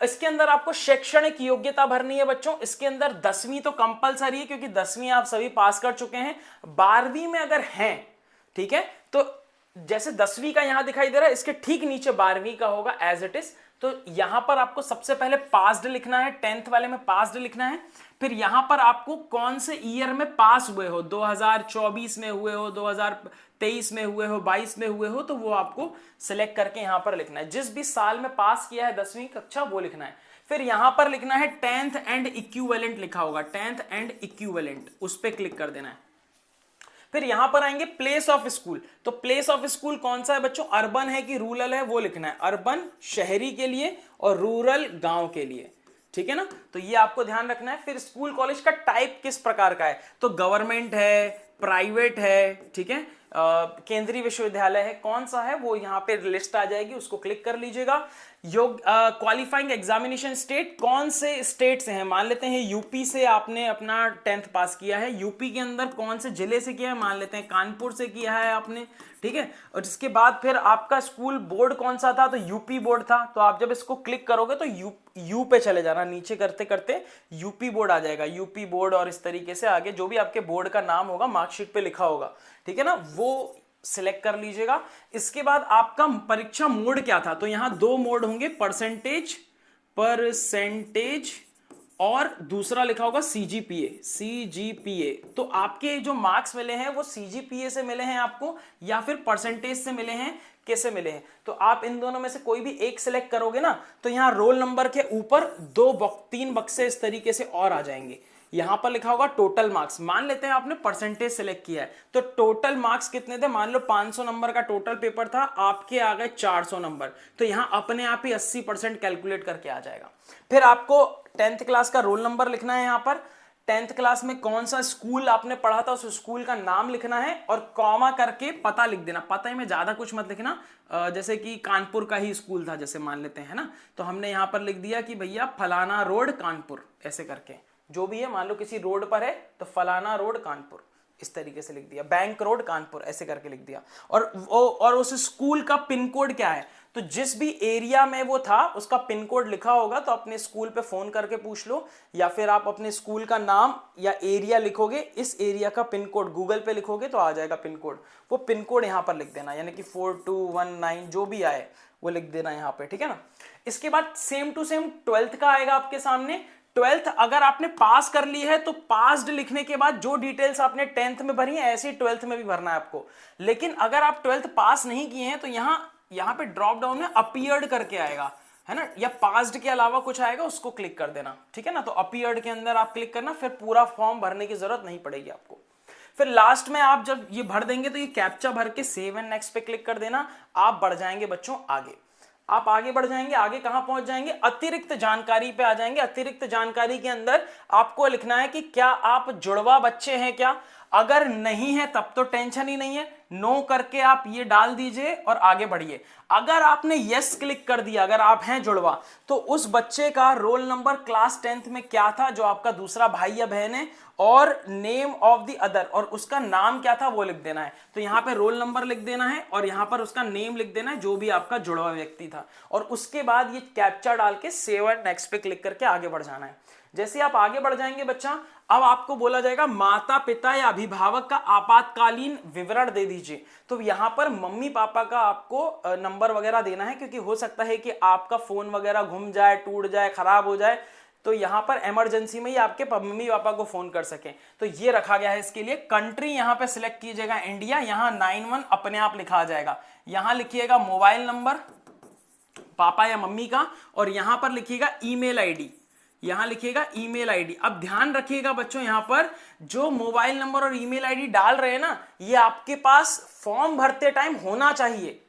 इसके अंदर आपको शैक्षणिक योग्यता भरनी है बच्चों। इसके अंदर 10वीं तो कंपलसरी है क्योंकि 10वीं आप सभी पास कर चुके हैं। 12वीं में अगर हैं, ठीक है, तो जैसे 10वीं का यहां दिखाई दे रहा है, इसके ठीक नीचे 12वीं का होगा एज इट इज। तो यहां पर आपको सबसे पहले पास्ड लिखना है, 10th वाले में पास्ड लिखना है। फिर यहां पर आपको कौन से ईयर में पास हुए हो, 2024 में हुए हो, 2023 में हुए हो, 22 में हुए हो, तो वो आपको सिलेक्ट करके यहां पर लिखना है। जिस भी साल में पास किया है 10वीं कक्षा वो लिखना है। फिर यहां पर लिखना है 10th एंड इक्विवेलेंट लिखा होगा, 10th एंड इक्विवेलेंट, उस पर क्लिक कर देना है। फिर यहां पर आएंगे प्लेस ऑफ स्कूल। तो प्लेस ऑफ स्कूल कौन सा है बच्चों, अर्बन है कि रूरल है वो लिखना है। अर्बन शहरी के लिए और रूरल गांव के लिए, ठीक है ना, तो ये आपको ध्यान रखना है। फिर स्कूल कॉलेज का टाइप किस प्रकार का है, तो गवर्नमेंट है, प्राइवेट है, ठीक है, केंद्रीय विश्वविद्यालय है, कौन सा है वो यहाँ पे लिस्ट आ जाएगी, उसको क्लिक कर लीजिएगा। क्वालिफाइंग एग्जामिनेशन स्टेट, कौन से स्टेट से हैं, मान लेते हैं यूपी से आपने अपना 10th पास किया है, यूपी के अंदर कौन से जिले से किया है, मान लेते हैं कानपुर से किया है आपने, ठीक है। और इसके बाद फिर आपका स्कूल बोर्ड कौन सा था, तो यूपी बोर्ड था। तो आप जब इसको क्लिक करोगे तो यू पे चले जाना, नीचे करते करते यूपी बोर्ड आ जाएगा, यूपी बोर्ड, और इस तरीके से आगे जो भी आपके बोर्ड का नाम होगा मार्कशीट पे लिखा होगा, ठीक है ना, वो सिलेक्ट कर लीजिएगा। इसके बाद आपका परीक्षा मोड क्या था, तो यहां 2 मोड होंगे, परसेंटेज और दूसरा लिखा होगा सीजीपीए। तो आपके जो मार्क्स मिले हैं वो सीजीपीए से मिले हैं आपको या फिर परसेंटेज से मिले हैं, कैसे मिले हैं, तो आप इन दोनों में से कोई भी एक सिलेक्ट करोगे ना, तो यहां रोल नंबर के ऊपर 3 बक्से इस तरीके से और आ जाएंगे। यहां पर लिखा होगा टोटल मार्क्स। मान लेते हैं आपने परसेंटेज सिलेक्ट किया है, तो टोटल मार्क्स कितने थे, मान लो 500 नंबर का टोटल पेपर था, आपके आ गए 400 नंबर, तो यहां अपने आप ही 80% कैलकुलेट करके आ जाएगा। फिर आपको 10th क्लास का रोल नंबर लिखना है, यहां पर 10th क्लास में कौन सा स्कूल आपने पढ़ा था उस स्कूल का नाम लिखना है, और कॉमा करके पता लिख देना। पता ही में ज्यादा कुछ मत लिखना, जैसे कि कानपुर का ही स्कूल था जैसे मान लेते हैं, है ना, तो हमने यहां पर लिख दिया कि भैया फलाना रोड कानपुर, ऐसे करके जो भी है, मान लो किसी रोड पर है तो फलाना रोड कानपुर, इस तरीके से लिख दिया, बैंक रोड कानपुर ऐसे करके लिख दिया। और उस स्कूल का पिन कोड क्या है, तो जिस भी एरिया में वो था उसका पिन कोड लिखा होगा, तो अपने स्कूल पे फोन करके पूछ लो, या फिर आप अपने स्कूल का नाम या एरिया लिखोगे, इस एरिया का पिन कोड गूगल पे लिखोगे तो आ जाएगा पिन कोड, वो पिन कोड यहां पर लिख देना, यानी कि 4219 जो भी आए वो लिख देना यहां पे, ठीक है ना। इसके बाद सेम टू सेम 12th का आएगा आपके सामने। 12th अगर आपने पास कर ली है तो पास्ड लिखने के बाद जो डिटेल्स आपने 10th में भरी है ऐसे ही 12th में भी भरना है आपको। लेकिन अगर आप 12th पास नहीं किए हैं तो यहां पे ड्रॉप डाउन में अपीयर्ड करके आएगा, है ना, या पास्ड के अलावा कुछ आएगा उसको क्लिक कर देना, ठीक है ना। तो अपीयर्ड के अंदर आप क्लिक करना, फिर पूरा फॉर्म भरने की जरूरत नहीं पड़ेगी आपको। फिर लास्ट में आप जब ये भर देंगे तो ये कैप्चा भर के सेव एंड नेक्स्ट पे क्लिक कर देना, आप बढ़ जाएंगे बच्चों आगे। आप आगे बढ़ जाएंगे, आगे कहां पहुंच जाएंगे, अतिरिक्त जानकारी पे आ जाएंगे। अतिरिक्त जानकारी के अंदर आपको लिखना है कि क्या आप जुड़वा बच्चे हैं क्या, अगर नहीं है तब तो टेंशन ही नहीं है, नो करके आप ये डाल दीजिए और आगे बढ़िए। अगर आपने यस क्लिक कर दिया, अगर आप हैं जुड़वा, तो उस बच्चे का रोल नंबर क्लास 10th में क्या था जो आपका दूसरा भाई या बहन है, और नेम ऑफ द अदर, और उसका नाम क्या था वो लिख देना है। तो यहां पे रोल नंबर लिख देना है और यहां पर उसका नेम लिख देना है जो भी आपका जुड़वा व्यक्ति था, और उसके बाद ये कैप्चा डाल के सेव एंड नेक्स्ट पे क्लिक करके आगे बढ़ जाना है। जैसे आप आगे बढ़ जाएंगे बच्चा, अब आपको बोला जाएगा माता पिता या अभिभावक का आपातकालीन विवरण दे दीजिए। तो यहां पर मम्मी पापा का आपको नंबर वगैरह देना है, क्योंकि हो सकता है कि आपका फोन वगैरह घुम जाए, टूट जाए, खराब हो जाए, तो यहां पर इमरजेंसी में ही आपके मम्मी पापा को फोन कर सकें, तो ये रखा गया है इसके लिए। कंट्री यहां पे सिलेक्ट कीजिएगा इंडिया, यहां 91 अपने आप लिखा आ जाएगा। यहां लिखिएगा मोबाइल नंबर पापा या मम्मी का, और यहां पर लिखिएगा ईमेल आईडी, यहां लिखिएगा ईमेल आईडी। अब ध्यान रखिएगा बच्चों, यहां पर जो मोबाइल नंबर और ईमेल आईडी डाल रहे हैं ना, ये आपके पास फॉर्म भरते टाइम होना चाहिए।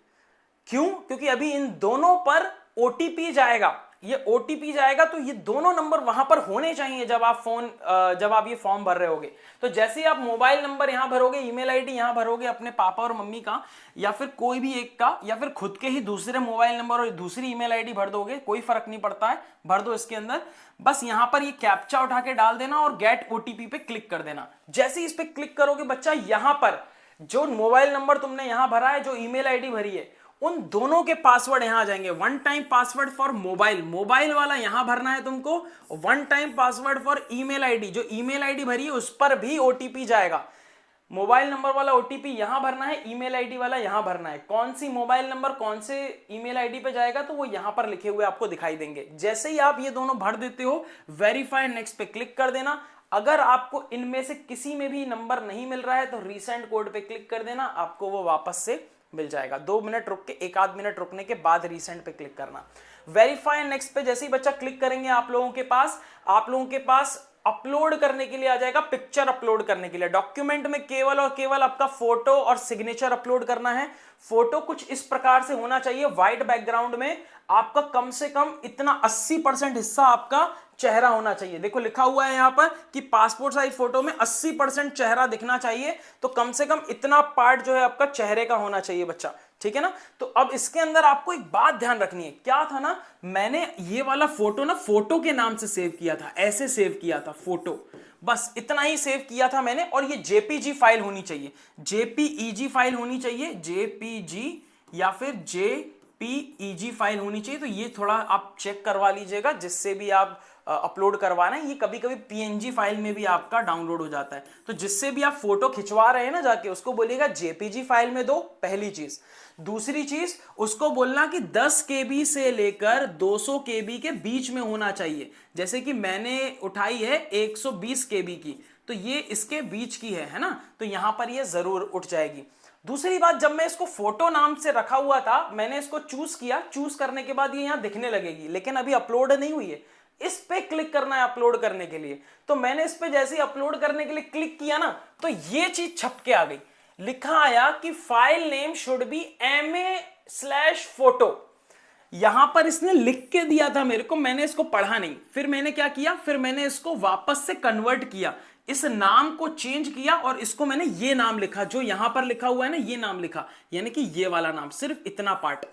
क्यों? क्योंकि अभी इन दोनों पर ओटीपी जाएगा, ये ओटीपी जाएगा, तो ये दोनों नंबर वहां पर होने चाहिए जब आप ये फॉर्म भर रहे होगे। तो जैसे ही आप मोबाइल नंबर यहां भरोगे, ईमेल आईडी यहां भरोगे अपने पापा और मम्मी का, या फिर कोई भी एक का, या फिर खुद के ही दूसरे मोबाइल नंबर और दूसरी ईमेल आईडी भर दोगे, कोई फर्क नहीं पड़ता है, भर दो इसके अंदर। बस यहां पर ये कैप्चा उठा के डाल देना और गेट ओटीपी पे क्लिक कर देना। जैसे ही इस पे क्लिक करोगे बच्चा, यहां पर जो मोबाइल नंबर तुमने यहां भरा है, जो ईमेल आईडी भरी है, उन दोनों के पासवर्ड यहां आ जाएंगे। One time password for mobile वाला यहां भरना है तुमको, one time password for email ID, जो ईमेल आईडी भरी है उस पर भी ओटीपी जाएगा। मोबाइल नंबर वाला ओटीपी यहां भरना है, ईमेल आईडी वाला यहां भरना है। कौन सी मोबाइल नंबर कौन से ईमेल आईडी पे जाएगा तो वो यहां पर लिखे हुए आपको दिखाई देंगे। जैसे ही आप ये दोनों भर देते हो, वेरीफाई नेक्स्ट पे क्लिक कर देना। अगर आपको इनमें से किसी में भी नंबर नहीं मिल रहा है तो रीसेंट कोड पे क्लिक कर देना, आपको वो वापस से मिल जाएगा। 2 मिनट रुक के, 1 आध मिनट रुकने के बाद रीसेंट पे क्लिक करना। वेरीफाई नेक्स्ट पे जैसे ही बच्चा क्लिक करेंगे, आप लोगों के पास अपलोड करने के लिए आ जाएगा, पिक्चर अपलोड करने के लिए। डॉक्यूमेंट में केवल और केवल आपका फोटो और सिग्नेचर अपलोड करना है। फोटो कुछ इस प्रकार से होना चाहिए, व्हाइट बैकग्राउंड में, आपका कम से कम इतना 80% हिस्सा आपका चेहरा होना चाहिए। देखो लिखा हुआ है यहां पर कि पासपोर्ट साइज फोटो में 80% चेहरा दिखना चाहिए, तो कम से कम इतना पार्ट जो है आपका चेहरे का होना चाहिए बच्चा, ठीक है ना। तो अब इसके अंदर आपको एक बात ध्यान रखनी है, क्या था ना, मैंने ये वाला फोटो ना फोटो के नाम से सेव किया था, ऐसे सेव किया था फोटो, बस इतना ही सेव किया था मैंने। और ये जेपीजी फाइल होनी चाहिए, जेपीईजी फाइल होनी चाहिए, जेपीजी या फिर जेपीईजी फाइल होनी चाहिए। तो ये थोड़ा आप चेक करवा लीजिएगा, जिससे भी आप अपलोड करवाना है। ये कभी कभी पीएनजी फाइल में भी आपका डाउनलोड हो जाता है, तो जिससे भी आप फोटो खिंचवा रहे हैं ना, जाके उसको बोलिएगा जेपीजी फाइल में दो, पहली चीज। दूसरी चीज, उसको बोलना कि 10 केबी से लेकर 200 केबी के बीच में होना चाहिए। जैसे कि मैंने उठाई है 120 केबी की, तो ये इसके बीच की है ना, तो यहां पर ये जरूर उठ जाएगी। दूसरी बात, जब मैं इसको फोटो नाम से रखा हुआ था, मैंने इसको चूज किया, चूज करने के बाद ये यहां दिखने लगेगी, लेकिन अभी अपलोड नहीं हुई है। इस पे क्लिक करना है अपलोड करने के लिए। तो मैंने इस पे जैसे ही अपलोड करने के लिए क्लिक किया ना, तो ये चीज छप के आ गई, लिखा आया कि फाइल नेम शुड बी MA/फोटो। यहां पर इसने लिख के दिया था मेरे को, मैंने इसको पढ़ा नहीं, फिर मैंने क्या किया, फिर मैंने इसको वापस से कन्वर्ट किया, इस नाम को चेंज किया और इसको मैंने ये नाम लिखा, जो यहां पर लिखा हुआ है ना, ये नाम लिखा, यानी कि ये वाला नाम, सिर्फ इतना पार्ट,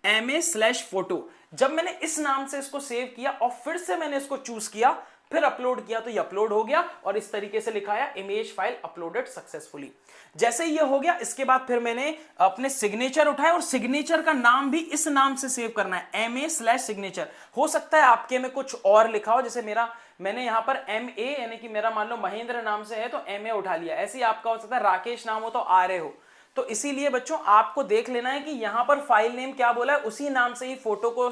MA/फोटो। जब मैंने इस नाम से इसको सेव किया और फिर से मैंने इसको चूज किया, फिर अपलोड किया, तो ये अपलोड हो गया और इस तरीके से लिखा है इमेज फाइल अपलोडेड सक्सेसफुली। जैसे ये हो गया, इसके बाद फिर मैंने अपने सिग्नेचर उठाए और सिग्नेचर का नाम भी इस नाम से सेव करना है, MA/सिग्नेचर। हो सकता है आपके में कुछ और लिखा हो, जैसे मैंने यहां पर MA यानी कि मेरा मान लो महेंद्र नाम से है तो MA उठा लिया, ऐसे ही आपका हो सकता है राकेश नाम हो तो आर्य हो। तो इसीलिए बच्चों आपको देख लेना है कि यहां पर फाइल नेम क्या बोला है, उसी नाम से ही फोटो को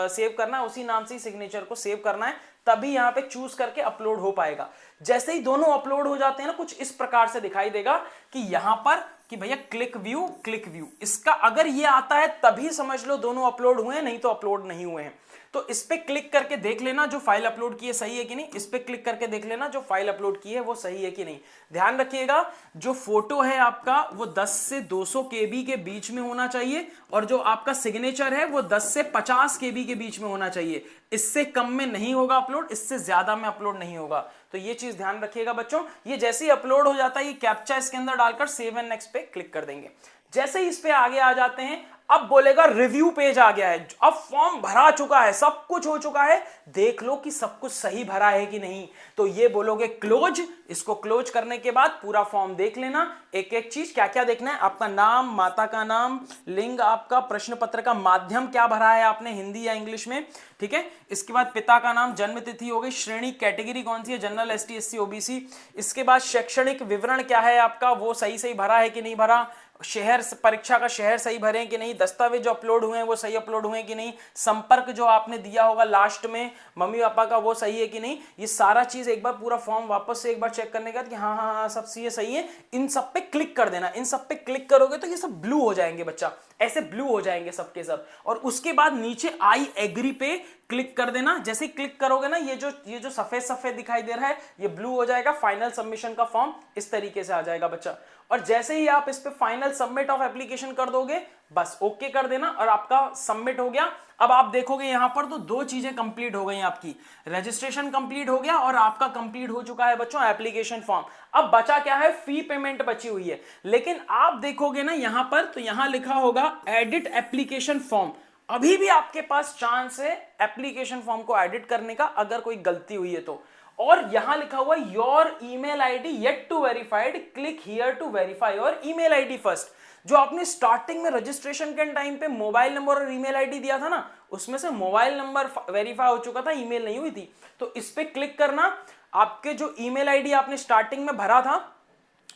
सेव करना है, उसी नाम से ही सिग्नेचर को सेव करना है, तभी यहां पे चूज करके अपलोड हो पाएगा। जैसे ही दोनों अपलोड हो जाते हैं ना, कुछ इस प्रकार से दिखाई देगा कि यहां पर कि भैया क्लिक व्यू, इसका अगर ये आता है तभी समझ लो दोनों अपलोड हुए हैं, नहीं तो अपलोड नहीं हुए हैं। तो इस पे क्लिक करके देख लेना जो फाइल अपलोड की है सही है कि नहीं, इस पे क्लिक करके देख लेना जो फाइल अपलोड की है वो सही है कि नहीं। ध्यान रखिएगा, जो फोटो है आपका वो 10 से 200 KB के बीच में होना चाहिए और जो आपका सिग्नेचर है वो 10 से 50 KB के बीच में होना चाहिए। इससे कम में नहीं होगा अपलोड, इससे ज्यादा में अपलोड नहीं होगा। तो ये चीज ध्यान रखिएगा बच्चों। ये जैसे ही अपलोड हो जाता है, ये कैप्चा इसके अंदर डालकर सेव एंड नेक्स्ट पे क्लिक कर देंगे। जैसे ही इस पे आगे आ जाते हैं, अब बोलेगा रिव्यू पेज आ गया है, अब फॉर्म भरा चुका है, सब कुछ हो चुका है, देख लो कि सब कुछ सही भरा है कि नहीं। तो ये बोलोगे क्लोज, इसको क्लोज करने के बाद पूरा फॉर्म देख लेना, एक एक चीज क्या क्या देखना है, आपका नाम, माता का नाम, लिंग, आपका प्रश्न पत्र का माध्यम क्या भरा है आपने, हिंदी या इंग्लिश में, ठीक है। इसके बाद पिता का नाम, जन्म तिथि हो गई, श्रेणी कैटेगरी कौन सी है, जनरल, ST SC OBC। इसके बाद शैक्षणिक विवरण क्या है आपका, वो सही सही भरा है कि नहीं भरा, शहर, परीक्षा का शहर सही भरे हैं कि नहीं, दस्तावेज जो अपलोड हुए हैं वो सही अपलोड हुए हैं कि नहीं, संपर्क जो आपने दिया होगा लास्ट में मम्मी पापा का वो सही है कि नहीं। ये सारा चीज एक बार पूरा फॉर्म वापस से एक बार चेक करने के बाद कि हाँ हाँ हाँ सब चीजें सही है, इन सब पे क्लिक कर देना। इन सब पे क्लिक करोगे तो ये सब ब्लू हो जाएंगे बच्चा, ऐसे ब्लू हो जाएंगे सबके सब। और उसके बाद नीचे आई एग्री पे क्लिक कर देना। जैसे ही क्लिक करोगे ना, ये जो सफेद सफेद दिखाई दे रहा है ये ब्लू हो जाएगा, फाइनल सबमिशन का फॉर्म इस तरीके से आ जाएगा बच्चा। और जैसे ही आप इस पे फाइनल सबमिट ऑफ एप्लीकेशन कर दोगे, बस ओके कर देना और आपका सबमिट हो गया। अब आप देखोगे यहां पर तो दो चीजें कंप्लीट हो गई, आपकी रजिस्ट्रेशन कंप्लीट हो गया और आपका कंप्लीट हो चुका है बच्चों एप्लीकेशन फॉर्म। अब बचा क्या है, फी पेमेंट बची हुई है। लेकिन आप देखोगे ना यहां पर, तो यहां लिखा होगा एडिट एप्लीकेशन फॉर्म। अभी भी आपके पास चांस है एप्लीकेशन फॉर्म को एडिट करने का, अगर कोई गलती हुई है तो। और यहां लिखा हुआ your email ID yet to verified, click here to verify your email ID first. जो आपने स्टार्टिंग में रजिस्ट्रेशन के टाइम पे मोबाइल नंबर और ईमेल आईडी दिया था ना, उसमें से मोबाइल नंबर वेरीफाई हो चुका था, ईमेल नहीं हुई थी। तो इस पे क्लिक करना, आपके जो ईमेल आईडी आपने स्टार्टिंग में भरा था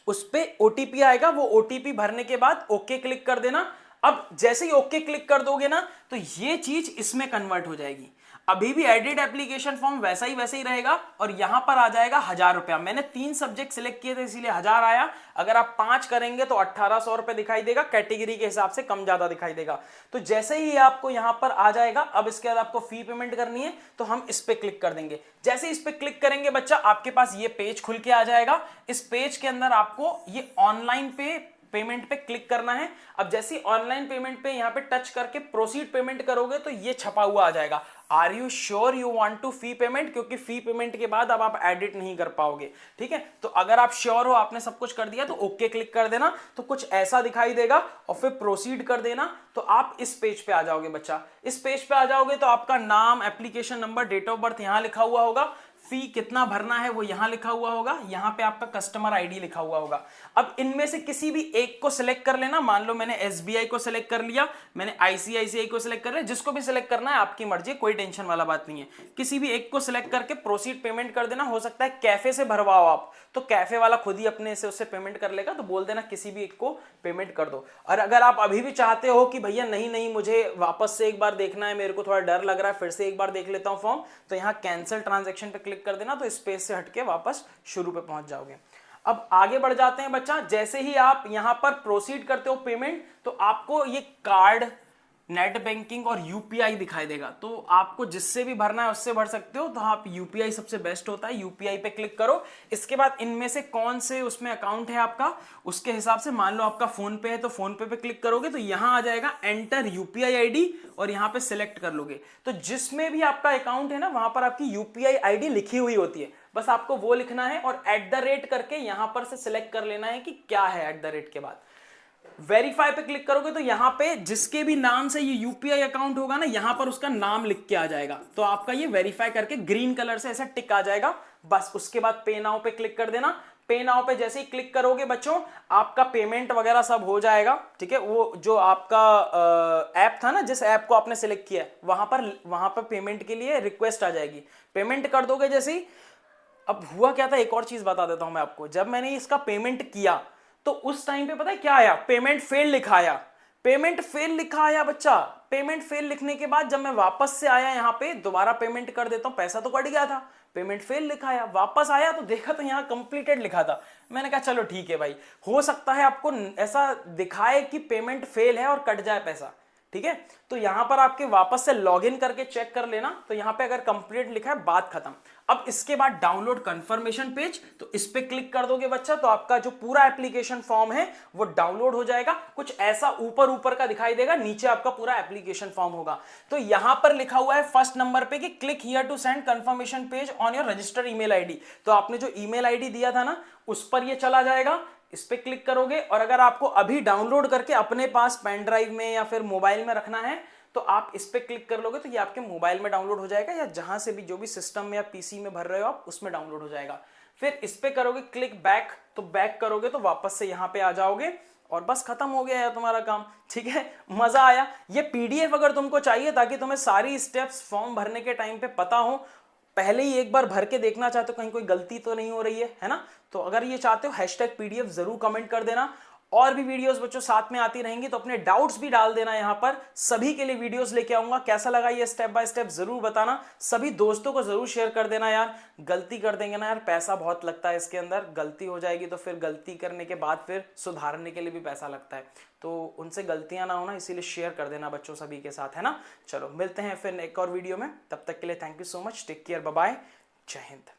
उस पे OTP आएगा, वो OTP भरने के बाद ओके क्लिक कर देना। अब जैसे ही ओके क्लिक कर दोगे ना, तो ये चीज इसमें कन्वर्ट हो जाएगी। अभी भी एडिट एप्लीकेशन फॉर्म वैसा ही रहेगा और यहां पर आ जाएगा 1000 रुपया। मैंने 3 सब्जेक्ट सिलेक्ट किए थे इसीलिए 1000 आया। अगर आप 5 करेंगे तो 1800 रुपए दिखाई देगा, कैटेगरी के हिसाब से कम ज्यादा दिखाई देगा। तो जैसे ही आपको यहां पर आ जाएगा, अब इसके बाद आपको फी पेमेंट करनी है तो हम इस पे क्लिक कर देंगे। जैसे इस पे क्लिक करेंगे बच्चा, आपके पास ये पेज खुल के आ जाएगा। इस पेज के अंदर आपको ये ऑनलाइन पेमेंट पे क्लिक करना है। अब जैसे ऑनलाइन पेमेंट पे यहां पे टच करके प्रोसीड पेमेंट करोगे तो ये छपा हुआ आ जाएगा, are you sure you want to fee payment, क्योंकि फी पेमेंट के बाद अब आप एडिट नहीं कर पाओगे, ठीक है। तो अगर आप श्योर हो, आपने सब कुछ कर दिया, तो ओके क्लिक कर देना। तो कुछ ऐसा दिखाई देगा और फिर प्रोसीड कर देना, तो आप इस पेज पे आ जाओगे बच्चा। इस पेज पे आ जाओगे तो आपका नाम, application number, date of birth यहां लिखा हुआ होगा, फी कितना भरना है वो यहां लिखा हुआ होगा, यहां पे आपका कस्टमर आईडी लिखा हुआ होगा। अब इनमें से किसी भी एक को सिलेक्ट कर लेना। मान लो मैंने SBI को सिलेक्ट कर लिया, मैंने ICICI को सिलेक्ट कर लिया, जिसको भी सिलेक्ट करना है आपकी मर्जी, कोई टेंशन वाला बात नहीं है। किसी भी एक को सिलेक्ट करके प्रोसीड पेमेंट कर देना। हो सकता है कैफे से भरवाओ आप, तो कैफे वाला खुद ही अपने से उससे पेमेंट कर लेगा, तो बोल देना किसी भी एक को पेमेंट कर दो। और अगर आप अभी भी चाहते हो कि भैया नहीं मुझे वापस से एक बार देखना है, मेरे को थोड़ा डर लग रहा है, फिर से एक बार देख लेता हूं फॉर्म, तो यहाँ कैंसिल ट्रांजेक्शन पे क्लिक कर देना, तो स्पेस से हटके वापस शुरू पे पहुंच जाओगे। अब आगे बढ़ जाते हैं बच्चा। जैसे ही आप यहां पर प्रोसीड करते हो पेमेंट, तो आपको ये कार्ड नेट बैंकिंग और यूपीआई दिखाई देगा। तो आपको जिससे भी भरना है उससे भर सकते हो, तो आप यूपीआई सबसे बेस्ट होता है, यूपीआई पे क्लिक करो। इसके बाद इनमें से कौन से उसमें अकाउंट है आपका, उसके हिसाब से मान लो आपका फोन पे है तो फोन पे क्लिक करोगे तो यहां आ जाएगा एंटर यूपीआई आईडी और यहां पे सिलेक्ट कर लोगे। तो जिसमें भी आपका अकाउंट है ना वहां पर आपकी यूपीआई आईडी लिखी हुई होती है, बस आपको वो लिखना है और @ करके यहां पर से सिलेक्ट कर लेना है कि क्या है @ के बाद वेरीफाई पे क्लिक करोगे तो यहां पे जिसके भी नाम से ये यूपीआई अकाउंट होगा ना यहां पर उसका नाम लिख के आ जाएगा, तो आपका ये वेरीफाई करके ग्रीन कलर से ऐसा टिक आ जाएगा। बस उसके बाद पे नाउ पे क्लिक कर देना। पे नाउ पे जैसे ही क्लिक करोगे बच्चों आपका पेमेंट वगैरह सब हो जाएगा, ठीक है। वो जो आपका ऐप था ना, जिस ऐप को आपने सिलेक्ट किया वहां पर पेमेंट के लिए रिक्वेस्ट आ जाएगी, पेमेंट कर दोगे जैसे ही। अब हुआ क्या था, एक और चीज बता देता हूं मैं आपको। जब मैंने इसका पेमेंट किया तो उस टाइम पे पता है क्या आया, पेमेंट फेल लिखा आया। पेमेंट फेल लिखा आया बच्चा। पेमेंट फेल लिखने के बाद जब मैं वापस से आया यहां पे दोबारा पेमेंट कर देता हूं, पैसा तो कट गया था, पेमेंट फेल लिखा आया। वापस आया तो देखा तो यहां कंप्लीटेड लिखा था। मैंने कहा चलो ठीक है भाई, हो सकता है आपको ऐसा दिखाए कि पेमेंट फेल है और कट जाए पैसा, ठीक है। तो यहां पर आपके वापस से लॉगिन करके चेक कर लेना, तो यहां पे अगर कंप्लीट लिखा है बात खत्म। अब इसके बाद डाउनलोड कंफर्मेशन पेज, तो इस पे क्लिक कर दोगे बच्चा तो आपका जो पूरा एप्लीकेशन फॉर्म है वो डाउनलोड हो जाएगा। कुछ ऐसा ऊपर ऊपर का दिखाई देगा, नीचे आपका पूरा एप्लीकेशन फॉर्म होगा। तो यहां पर लिखा हुआ है फर्स्ट नंबर पे कि click here to send confirmation page on your registered email ID. तो आपने जो ईमेल आईडी दिया था ना उस पर ये चला जाएगा, इस पे क्लिक करोगे। और अगर आपको अभी डाउनलोड करके अपने पास पेन ड्राइव में या फिर मोबाइल में रखना है तो आप इस पे क्लिक कर लोगे तो ये आपके मोबाइल में डाउनलोड हो जाएगा, या जहां से भी जो भी सिस्टम में या पीसी में भर रहे हो आप उसमें डाउनलोड हो जाएगा। फिर इस पे करोगे क्लिक बैक, तो बैक करोगे तो वापस से यहां पे आ जाओगे और बस खत्म हो गया है तुम्हारा काम, ठीक है। मजा आया। ये पीडीएफ अगर तुमको चाहिए ताकि तुम्हें सारी स्टेप्स फॉर्म भरने के टाइम पे पता हो, पहले ही एक बार भर के देखना चाहते हो कहीं कोई गलती तो नहीं हो रही है ना, तो अगर ये चाहते हो #PDF जरूर कमेंट कर देना। और भी वीडियोस बच्चों साथ में आती रहेंगी, तो अपने डाउट्स भी डाल देना, यहां पर सभी के लिए वीडियोस लेके आऊंगा। कैसा लगा ये स्टेप बाय स्टेप जरूर बताना, सभी दोस्तों को जरूर शेयर कर देना यार। गलती कर देंगे ना यार, पैसा बहुत लगता है इसके अंदर, गलती हो जाएगी तो फिर गलती करने के बाद फिर सुधारने के लिए भी पैसा लगता है, तो उनसे गलतियां ना होना, इसीलिए शेयर कर देना बच्चों सभी के साथ, है ना। चलो मिलते हैं फिर एक और वीडियो में, तब तक के लिए thank you so much, take care, bye bye, जय हिंद।